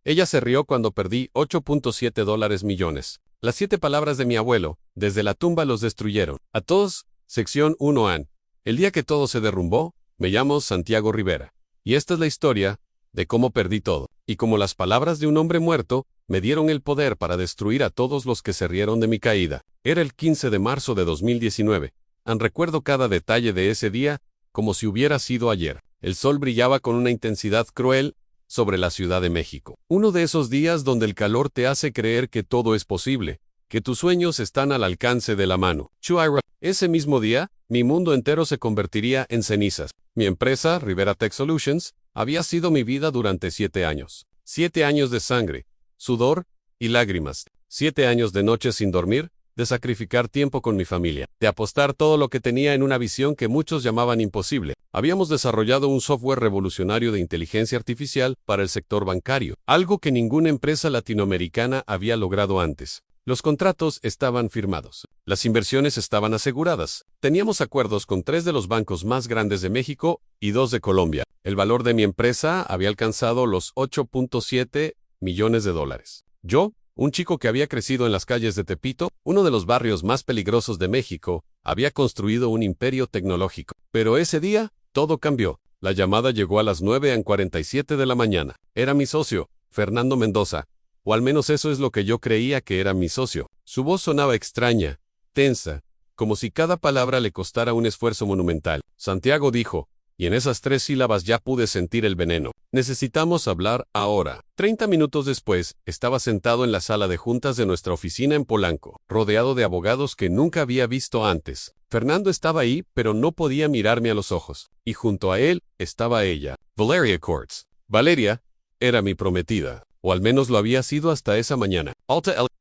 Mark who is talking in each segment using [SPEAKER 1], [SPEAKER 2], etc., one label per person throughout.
[SPEAKER 1] Ella se rió cuando perdí $8.7 millones. Las 7 palabras de mi abuelo, desde la tumba los destruyeron. A todos, sección 1 El día que todo se derrumbó, me llamo Santiago Rivera. Y esta es la historia de cómo perdí todo. Y como las palabras de un hombre muerto, me dieron el poder para destruir a todos los que se rieron de mi caída. Era el 15 de marzo de 2019. Recuerdo cada detalle de ese día, como si hubiera sido ayer. El sol brillaba con una intensidad cruel sobre la Ciudad de México. Uno de esos días donde el calor te hace creer que todo es posible, que tus sueños están al alcance de la mano. Ese mismo día, mi mundo entero se convertiría en cenizas. Mi empresa, Rivera Tech Solutions, había sido mi vida durante 7 años. 7 años de sangre, sudor y lágrimas. 7 años de noches sin dormir, de sacrificar tiempo con mi familia, de apostar todo lo que tenía en una visión que muchos llamaban imposible. Habíamos desarrollado un software revolucionario de inteligencia artificial para el sector bancario, algo que ninguna empresa latinoamericana había logrado antes. Los contratos estaban firmados. Las inversiones estaban aseguradas. Teníamos acuerdos con 3 de los bancos más grandes de México y 2 de Colombia. El valor de mi empresa había alcanzado los $8.7 millones. Yo, un chico que había crecido en las calles de Tepito, uno de los barrios más peligrosos de México, había construido un imperio tecnológico. Pero ese día, todo cambió. La llamada llegó a las 9:47 de la mañana. Era mi socio, Fernando Mendoza. O al menos eso es lo que yo creía que era mi socio. Su voz sonaba extraña, tensa, como si cada palabra le costara un esfuerzo monumental. Santiago dijo, y en esas 3 sílabas ya pude sentir el veneno. Necesitamos hablar ahora. 30 minutos después, estaba sentado en la sala de juntas de nuestra oficina en Polanco, rodeado de abogados que nunca había visto antes. Fernando estaba ahí, pero no podía mirarme a los ojos. Y junto a él, estaba ella, Valeria Kurtz. Valeria era mi prometida. O al menos lo había sido hasta esa mañana.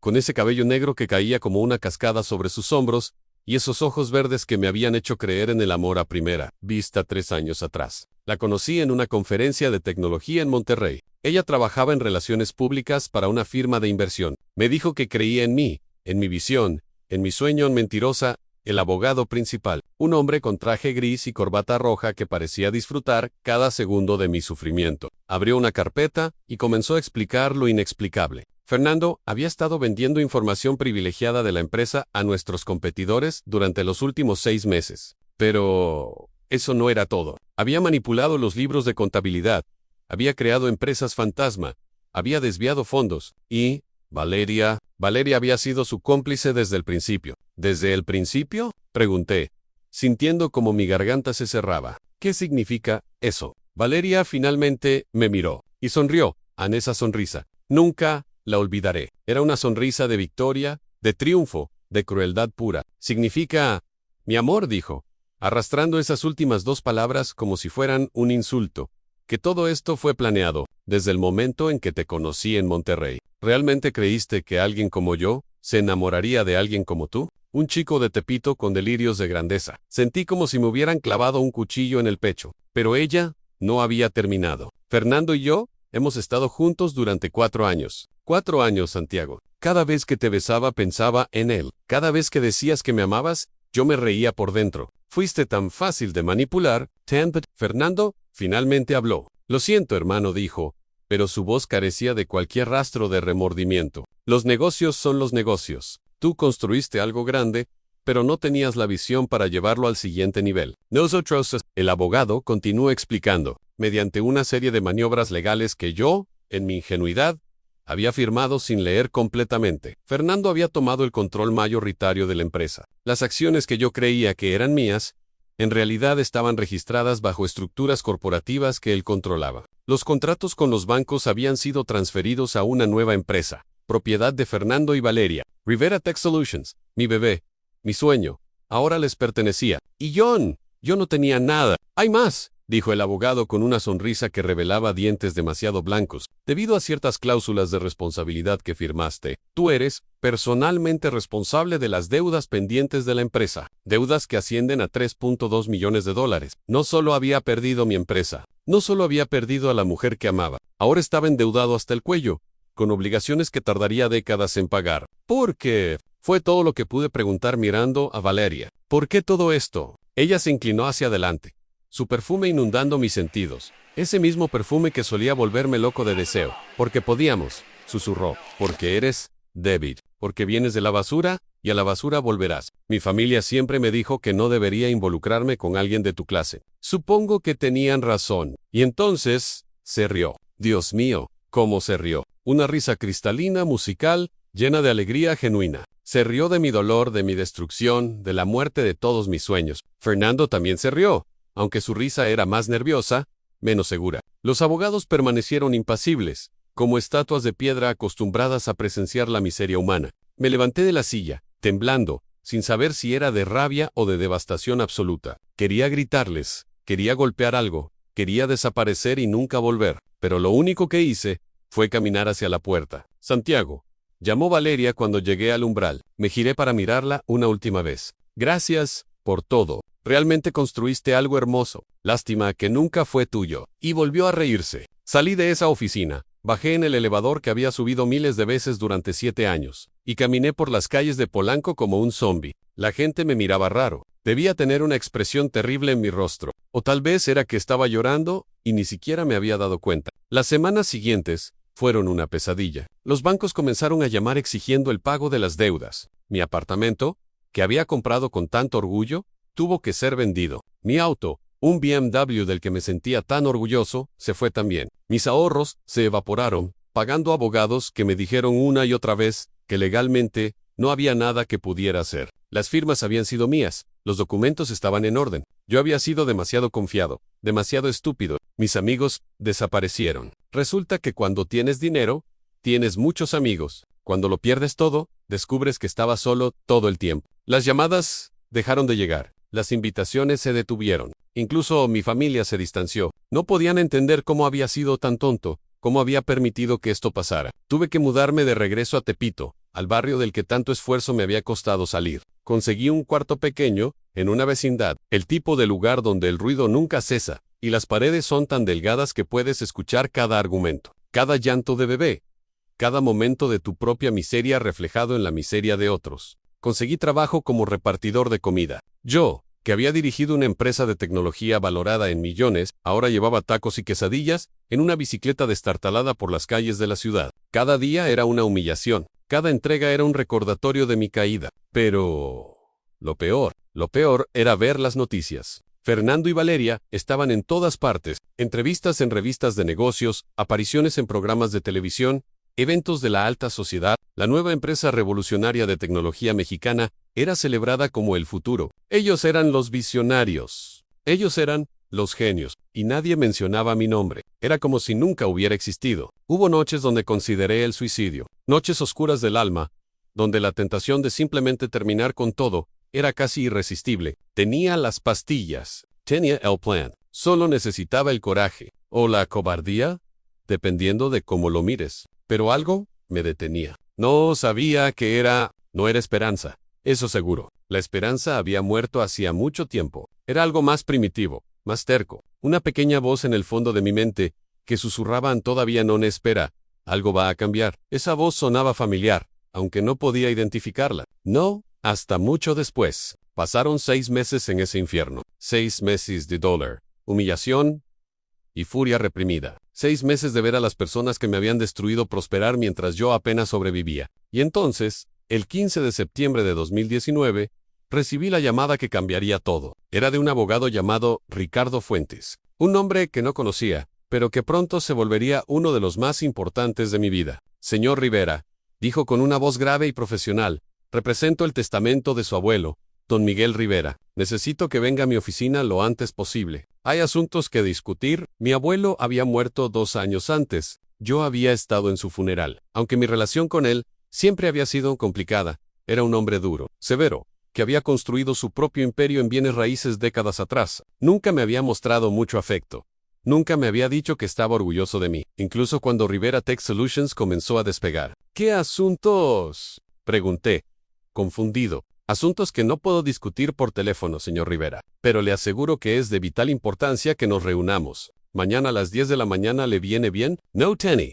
[SPEAKER 1] Con ese cabello negro que caía como una cascada sobre sus hombros, y esos ojos verdes que me habían hecho creer en el amor a primera vista 3 años atrás. La conocí en una conferencia de tecnología en Monterrey. Ella trabajaba en relaciones públicas para una firma de inversión. Me dijo que creía en mí, en mi visión, en mi sueño mentirosa, el abogado principal, un hombre con traje gris y corbata roja que parecía disfrutar cada segundo de mi sufrimiento. Abrió una carpeta y comenzó a explicar lo inexplicable. Fernando había estado vendiendo información privilegiada de la empresa a nuestros competidores durante los últimos 6 meses. Pero eso no era todo. Había manipulado los libros de contabilidad, había creado empresas fantasma, había desviado fondos y Valeria había sido su cómplice desde el principio. ¿Desde el principio?, pregunté, sintiendo como mi garganta se cerraba. ¿Qué significa eso? Valeria finalmente me miró y sonrió. En esa sonrisa nunca la olvidaré. Era una sonrisa de victoria, de triunfo, de crueldad pura. Significa, mi amor, dijo, arrastrando esas últimas 2 palabras como si fueran un insulto, que todo esto fue planeado, desde el momento en que te conocí en Monterrey. ¿Realmente creíste que alguien como yo se enamoraría de alguien como tú? Un chico de Tepito con delirios de grandeza. Sentí como si me hubieran clavado un cuchillo en el pecho. Pero ella no había terminado. Fernando y yo hemos estado juntos durante 4 años. 4 años, Santiago. Cada vez que te besaba pensaba en él. Cada vez que decías que me amabas, yo me reía por dentro. Fuiste tan fácil de manipular, Fernando finalmente habló. Lo siento, hermano, dijo, pero su voz carecía de cualquier rastro de remordimiento. Los negocios son los negocios. Tú construiste algo grande, pero no tenías la visión para llevarlo al siguiente nivel. Nosotros, el abogado continuó explicando, mediante una serie de maniobras legales que yo, en mi ingenuidad, había firmado sin leer completamente. Fernando había tomado el control mayoritario de la empresa. Las acciones que yo creía que eran mías, en realidad estaban registradas bajo estructuras corporativas que él controlaba. Los contratos con los bancos habían sido transferidos a una nueva empresa, propiedad de Fernando y Valeria. Rivera Tech Solutions, mi bebé, mi sueño, ahora les pertenecía. Y yo no tenía nada. Hay más, dijo el abogado con una sonrisa que revelaba dientes demasiado blancos. Debido a ciertas cláusulas de responsabilidad que firmaste, tú eres personalmente responsable de las deudas pendientes de la empresa. Deudas que ascienden a $3.2 millones. No solo había perdido mi empresa, no solo había perdido a la mujer que amaba, ahora estaba endeudado hasta el cuello, con obligaciones que tardaría décadas en pagar. ¿Por qué? Fue todo lo que pude preguntar mirando a Valeria. ¿Por qué todo esto? Ella se inclinó hacia adelante, su perfume inundando mis sentidos. Ese mismo perfume que solía volverme loco de deseo. Porque podíamos, susurró. Porque eres David. Porque vienes de la basura, y a la basura volverás. Mi familia siempre me dijo que no debería involucrarme con alguien de tu clase. Supongo que tenían razón. Y entonces, se rió. Dios mío, cómo se rió. Una risa cristalina, musical, llena de alegría genuina. Se rió de mi dolor, de mi destrucción, de la muerte de todos mis sueños. Fernando también se rió, aunque su risa era más nerviosa, menos segura. Los abogados permanecieron impasibles, como estatuas de piedra acostumbradas a presenciar la miseria humana. Me levanté de la silla, temblando, sin saber si era de rabia o de devastación absoluta. Quería gritarles, quería golpear algo, quería desaparecer y nunca volver, pero lo único que hice fue caminar hacia la puerta. Santiago, llamó Valeria cuando llegué al umbral. Me giré para mirarla una última vez. Gracias por todo. Realmente construiste algo hermoso. Lástima que nunca fue tuyo. Y volvió a reírse. Salí de esa oficina. Bajé en el elevador que había subido miles de veces durante 7 años, y caminé por las calles de Polanco como un zombi. La gente me miraba raro. Debía tener una expresión terrible en mi rostro. O tal vez era que estaba llorando y ni siquiera me había dado cuenta. Las semanas siguientes fueron una pesadilla. Los bancos comenzaron a llamar exigiendo el pago de las deudas. Mi apartamento, que había comprado con tanto orgullo, tuvo que ser vendido. Mi auto, un BMW del que me sentía tan orgulloso, se fue también. Mis ahorros se evaporaron, pagando abogados que me dijeron una y otra vez que legalmente no había nada que pudiera hacer. Las firmas habían sido mías, los documentos estaban en orden. Yo había sido demasiado confiado, demasiado estúpido. Mis amigos desaparecieron. Resulta que cuando tienes dinero, tienes muchos amigos. Cuando lo pierdes todo, descubres que estaba solo todo el tiempo. Las llamadas dejaron de llegar. Las invitaciones se detuvieron. Incluso mi familia se distanció. No podían entender cómo había sido tan tonto, cómo había permitido que esto pasara. Tuve que mudarme de regreso a Tepito, al barrio del que tanto esfuerzo me había costado salir. Conseguí un cuarto pequeño, en una vecindad, el tipo de lugar donde el ruido nunca cesa, y las paredes son tan delgadas que puedes escuchar cada argumento, cada llanto de bebé, cada momento de tu propia miseria reflejado en la miseria de otros. Conseguí trabajo como repartidor de comida. Yo, que había dirigido una empresa de tecnología valorada en millones, ahora llevaba tacos y quesadillas en una bicicleta destartalada por las calles de la ciudad. Cada día era una humillación. Cada entrega era un recordatorio de mi caída. Pero lo peor era ver las noticias. Fernando y Valeria estaban en todas partes, entrevistas en revistas de negocios, apariciones en programas de televisión, eventos de la alta sociedad. La nueva empresa revolucionaria de tecnología mexicana era celebrada como el futuro. Ellos eran los visionarios. Ellos eran los genios, y nadie mencionaba mi nombre. Era como si nunca hubiera existido. Hubo noches donde consideré el suicidio, noches oscuras del alma, donde la tentación de simplemente terminar con todo era casi irresistible. Tenía las pastillas, tenía el plan. Solo necesitaba el coraje, o la cobardía, dependiendo de cómo lo mires. Pero algo me detenía. No sabía qué era, no era esperanza, eso seguro. La esperanza había muerto hacía mucho tiempo. Era algo más primitivo, más terco. Una pequeña voz en el fondo de mi mente, que susurraban todavía no espera, algo va a cambiar. Esa voz sonaba familiar, aunque no podía identificarla. No, hasta mucho después. Pasaron 6 meses en ese infierno. 6 meses de dolor, humillación y furia reprimida. 6 meses de ver a las personas que me habían destruido prosperar mientras yo apenas sobrevivía. Y entonces, el 15 de septiembre de 2019, recibí la llamada que cambiaría todo. Era de un abogado llamado Ricardo Fuentes. Un nombre que no conocía, pero que pronto se volvería uno de los más importantes de mi vida. Señor Rivera, dijo con una voz grave y profesional, represento el testamento de su abuelo, don Miguel Rivera. Necesito que venga a mi oficina lo antes posible. Hay asuntos que discutir. Mi abuelo había muerto 2 años antes. Yo había estado en su funeral. Aunque mi relación con él siempre había sido complicada, era un hombre duro, severo, que había construido su propio imperio en bienes raíces décadas atrás. Nunca me había mostrado mucho afecto. Nunca me había dicho que estaba orgulloso de mí, incluso cuando Rivera Tech Solutions comenzó a despegar. ¿Qué asuntos?, pregunté, confundido. Asuntos que no puedo discutir por teléfono, señor Rivera, pero le aseguro que es de vital importancia que nos reunamos. Mañana a las 10 de la mañana, ¿le viene bien? No, Tenny.